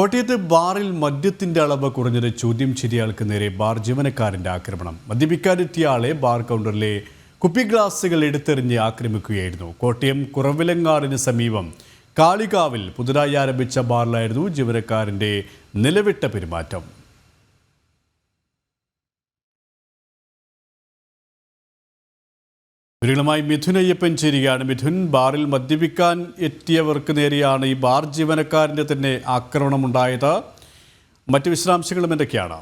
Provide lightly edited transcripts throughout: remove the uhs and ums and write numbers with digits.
കോട്ടയത്ത് ബാറിൽ മദ്യത്തിന്റെ അളവ് കുറഞ്ഞത് ചോദ്യം ചെയ്തയാൾക്ക് നേരെ ബാർ ജീവനക്കാരന്റെ ആക്രമണം. മദ്യപിക്കാനെത്തിയ ആളെ ബാർ കൗണ്ടറിലെ കുപ്പി ഗ്ലാസുകൾ എടുത്തെറിഞ്ഞ് ആക്രമിക്കുകയായിരുന്നു. കോട്ടയം കുറവിലങ്ങാടിന് സമീപം കാളികാവിൽ പുതുതായി ആരംഭിച്ച ബാറിലായിരുന്നു ജീവനക്കാരന്റെ നിലവിട്ട പെരുമാറ്റം. വിവരങ്ങളുമായി മിഥുൻ അയ്യപ്പൻ ചേരുകയാണ്. മിഥുൻ, ബാറിൽ മദ്യപിക്കാൻ എത്തിയവർക്ക് നേരെയാണ് ഈ ബാർ ജീവനക്കാരൻ്റെ തന്നെ ആക്രമണമുണ്ടായത്. മറ്റു വിശദാംശങ്ങളും എന്തൊക്കെയാണ്?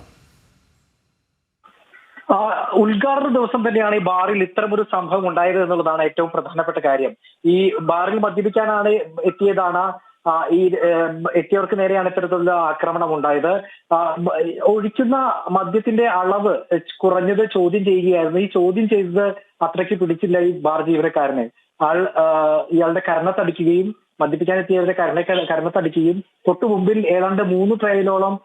ഉദ്ഘാടന ദിവസം തന്നെയാണ് ഈ ബാറിൽ ഇത്തരമൊരു സംഭവം ഉണ്ടായത് എന്നുള്ളതാണ് ഏറ്റവും പ്രധാനപ്പെട്ട കാര്യം. ഈ ബാറിൽ മദ്യപിക്കാനാണ് എത്തിയതാണ് ഈ എത്തിയവർക്ക് നേരെയാണ് ഇത്തരത്തിലുള്ള ആക്രമണം ഉണ്ടായത്. ഒഴിക്കുന്ന മദ്യത്തിന്റെ അളവ് കുറഞ്ഞത് ചോദ്യം ചെയ്യുകയായിരുന്നു. ഈ ചോദ്യം ചെയ്തത് അത്രയ്ക്ക് പിടിച്ചില്ല ഈ ബാർ ജീവനക്കാരനെ. ഇയാളുടെ കരണത്തടിക്കുകയും മദ്യപിക്കാനെത്തിയവരുടെ കരണത്തടിക്കുകയും തൊട്ടു മുമ്പിൽ ഏതാണ്ട് 3 ട്രെയിലോളം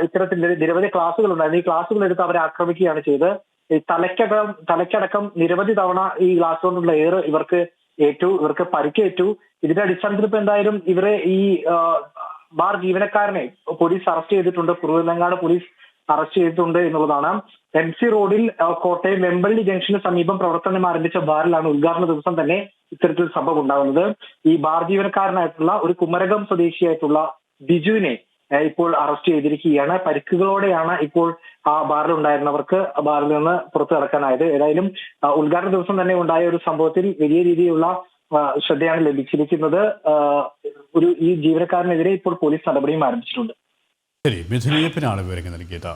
ഇത്തരത്തിൽ നിരവധി ക്ലാസുകൾ ഉണ്ടായിരുന്നു. ഈ ക്ലാസുകൾ എടുത്ത് അവരെ ആക്രമിക്കുകയാണ് ചെയ്തത്. ഈ തലയ്ക്കടക്കം നിരവധി തവണ ഈ ഗ്ലാസ് കൊണ്ടുള്ള ഇവർക്ക് പരിക്കേറ്റു. ഇതിന്റെ അടിസ്ഥാനത്തിൽ ഇപ്പൊ എന്തായാലും ഇവരെ ഈ ബാർ ജീവനക്കാരനെ പോലീസ് അറസ്റ്റ് ചെയ്തിട്ടുണ്ട്. കുറവിലങ്ങാട് പോലീസ് അറസ്റ്റ് ചെയ്തിട്ടുണ്ട് എന്നുള്ളതാണ്. MC റോഡിൽ കോട്ടയം വെമ്പള്ളി ജംഗ്ഷന് സമീപം പ്രവർത്തനം ആരംഭിച്ച ബാറിലാണ് ഉദ്ഘാടന ദിവസം തന്നെ ഇത്തരത്തിൽ സംഭവം ഉണ്ടാകുന്നത്. ഈ ബാർ ജീവനക്കാരനായിട്ടുള്ള ഒരു കുമരകം സ്വദേശിയായിട്ടുള്ള ബിജുവിനെ ഇപ്പോൾ അറസ്റ്റ് ചെയ്തിരിക്കുകയാണ്. പരിക്കുകളോടെയാണ് ഇപ്പോൾ ആ ബാറിൽ ഉണ്ടായിരുന്നവർക്ക് ബാറിൽ നിന്ന് പുറത്തു കടക്കാനായത്. ഏതായാലും ഉദ്ഘാടന ദിവസം തന്നെ ഉണ്ടായ ഒരു സംഭവത്തിൽ വലിയ രീതിയിലുള്ള ശ്രദ്ധയാണ് ലഭിച്ചിരിക്കുന്നത്. ഈ ജീവനക്കാരനെതിരെ ഇപ്പോൾ പോലീസ് നടപടിയും ആരംഭിച്ചിട്ടുണ്ട്. ശരി, മിഥുൻ അയ്യപ്പനാണ് വിവരങ്ങൾ നൽകിയത്.